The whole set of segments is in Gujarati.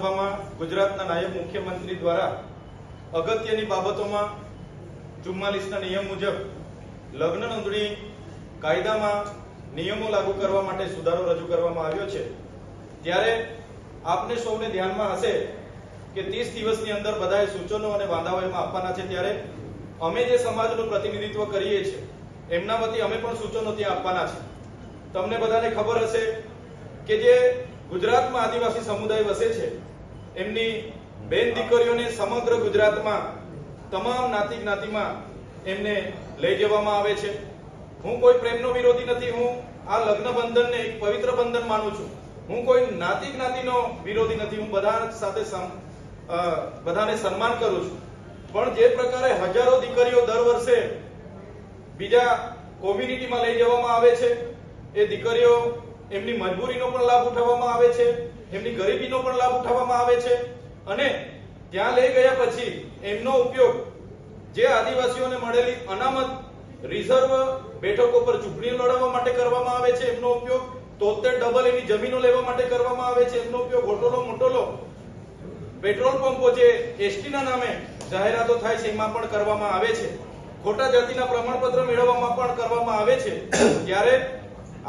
વિધાનસભામાં ગુજરાતના નાયબ મુખ્યમંત્રી દ્વારા અગત્યની બાબતોમાં 44ના નિયમ મુજબ લગ્ન નોંધણી કાયદામાં નિયમો લાગુ કરવા માટે સુધારો રજૂ કરવામાં આવ્યો છે। ત્યારે આપને સૌને ધ્યાનમાં હશે કે 30 દિવસની અંદર બધાએ સૂચનો અને વાંધાઓમાં આપવાના છે। ત્યારે અમે જે સમાજનું પ્રતિનિધિત્વ કરીએ છીએ એમના વતી અમે પણ સૂચનો ત્યાં આપવાના છે। તમને બધાને ખબર હશે કે જે ગુજરાતમાં આદિવાસી સમુદાય વસે છે એમની બેન દીકરીઓને સમગ્ર ગુજરાતમાં તમામ જ્ઞાતિ જ્ઞાતિમાં એમને લઈ જવામાં આવે છે। હું કોઈ પ્રેમનો વિરોધી નથી, હું આ લગ્ન બંધનને એક પવિત્ર બંધન માનું છું। હું કોઈ જ્ઞાતિ જ્ઞાતિનો વિરોધી નથી, હું બધા સાથે બધાને સન્માન કરું છું। પણ જે પ્રકારે હજારો દીકરીઓ દર વર્ષે બીજા કોમ્યુનિટીમાં લઈ જવામાં આવે છે, એ દીકરીઓ એમની મજબૂરીનો પણ લાભ ઉઠાવવામાં આવે છે, એમની ગરીબીનો પણ લાભ ઉઠાવવામાં આવે છે અને ત્યાં લઈ ગયા પછી એમનો ઉપયોગ જે આદિવાસીઓને મળેલી અનામત રિઝર્વ બેઠકો પર ચૂંટણીઓ લડવા માટે કરવામાં આવે છે, એમનો ઉપયોગ 73 ડબલ એની જમીનો લેવા માટે કરવામાં આવે છે, એમનો ઉપયોગ હોટલો મોટલો પેટ્રોલ પંપો જે એસટીના નામે જાહેરાતો થાય છે એમાં પણ કરવામાં આવે છે, ખોટા જાતિના પ્રમાણપત્ર મેળવવામાં પણ કરવામાં આવે છે। ત્યારે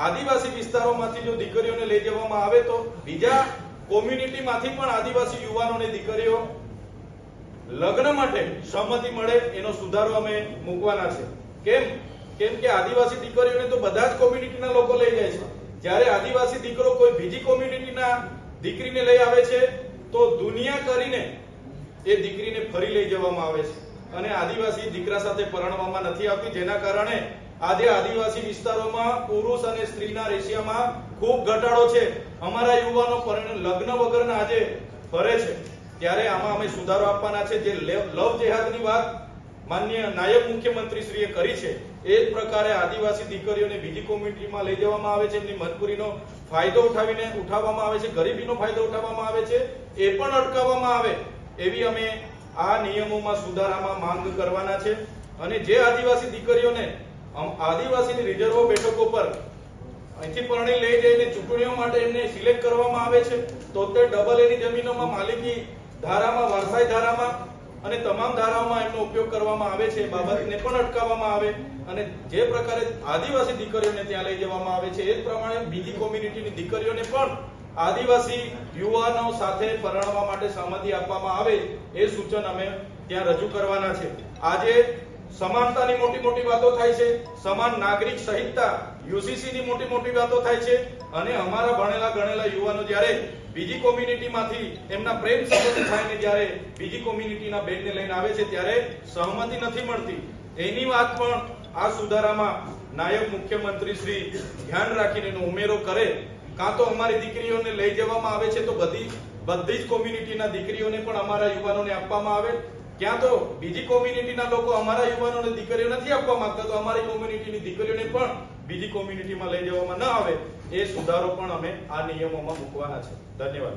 આદિવાસી વિસ્તારોમાંથી જો દીકરીઓને લઈ જવામાં આવે તો બીજા કોમ્યુનિટીમાંથી પણ આદિવાસી યુવાનોને દીકરીઓ લગ્ન માટે સહમતિ મળે એનો સુધારો અમે મૂકવાના છે। કેમ કે આદિવાસી દીકરીઓને તો બધા જ કોમ્યુનિટીના લોકો લઈ જાય છે, જ્યારે આદિવાસી દીકરો કોઈ બીજી કોમ્યુનિટીના દીકરીને લઈ આવે છે તો દુનિયા કરીને એ દીકરીને ફરી લઈ જવામાં આવે છે અને આદિવાસી દીકરા સાથે પરણવામાં નથી આવતી, જેના કારણે આજે આદિવાસી વિસ્તારોમાં પુરુષ અને સ્ત્રીના રેશિયામાં ખૂબ ઘટાડો છે। અમારા યુવાનો લગ્ન વગરના આજે ફરે છે। ત્યારે આમાં અમે સુધારો આપવાના છે। જે લવ જેહાદની વાત માનનીય નાયબ મુખ્યમંત્રી શ્રીએ કરી છે એ જ પ્રકારે આદિવાસી દીકરીઓને બીજી કોમ્યુનિટીમાં લઈ જવામાં આવે છે, એમની મજબૂરીનો ફાયદો ઉઠાવવામાં આવે છે, ગરીબીનો ફાયદો ઉઠાવવામાં આવે છે, એ પણ અટકાવવામાં આવે એવી અમે આ નિયમોમાં સુધારામાં માંગ કરવાના છે। અને જે આદિવાસી દીકરીઓને આદિવાસીની રિઝર્વ બેઠકો પર અહીંથી પરણી લઈ જઈને ચૂંટણીઓ માટે એમને સિલેક્ટ કરવામાં આવે છે, 73 ડબલ એની જમીનોમાં માલિકી ધારામાં, વારસાઈ ધારામાં અને તમામ ધારાઓમાં એમનો ઉપયોગ કરવામાં આવે છે, બાબતને પણ અટકાવવામાં આવે અને જે પ્રકારે આદિવાસી દીકરીઓને ત્યાં લઈ જવામાં આવે છે એ જ પ્રમાણે બીજી કોમ્યુનિટીની દીકરીઓને પણ આદિવાસી યુવાનો સાથે પરણવા માટે સહમતિ આપવામાં આવે એ સૂચન અમે ત્યાં રજૂ કરવાના છે। આજે સમાનતાની મોટી વાતો થાય છે, સમાન નાગરિક સંહિતા યુસીસીની મોટી વાતો થાય છે અને અમારા ભણેલા ગણેલા યુવાનો જ્યારે બીજી કોમ્યુનિટીમાંથી એમના પ્રેમ સંબંધ થાયને જ્યારે બીજી કોમ્યુનિટીના બેનને લઈને આવે છે ત્યારે સહમતિ નથી મળતી। એની વાત પણ આ સુધારામાં નાયબ મુખ્યમંત્રી શ્રી ધ્યાન રાખીને એનો ઉમેરો કરે। કાં તો અમારી દીકરીઓને લઈ જવામાં આવે છે તો બધી જ કોમ્યુનિટીના દીકરીઓને પણ અમારા યુવાનોને આપવામાં આવે, ક્યાં તો બીજી કોમ્યુનિટીના લોકો અમારા યુવાનોને દીકરીઓ નથી આપવા માંગતા તો અમારી કોમ્યુનિટીની દીકરીઓને પણ બીજી કોમ્યુનિટીમાં લઈ જવામાં ન આવે એ સુધારો પણ અમે આ નિયમોમાં મૂકવાના છે। ધન્યવાદ।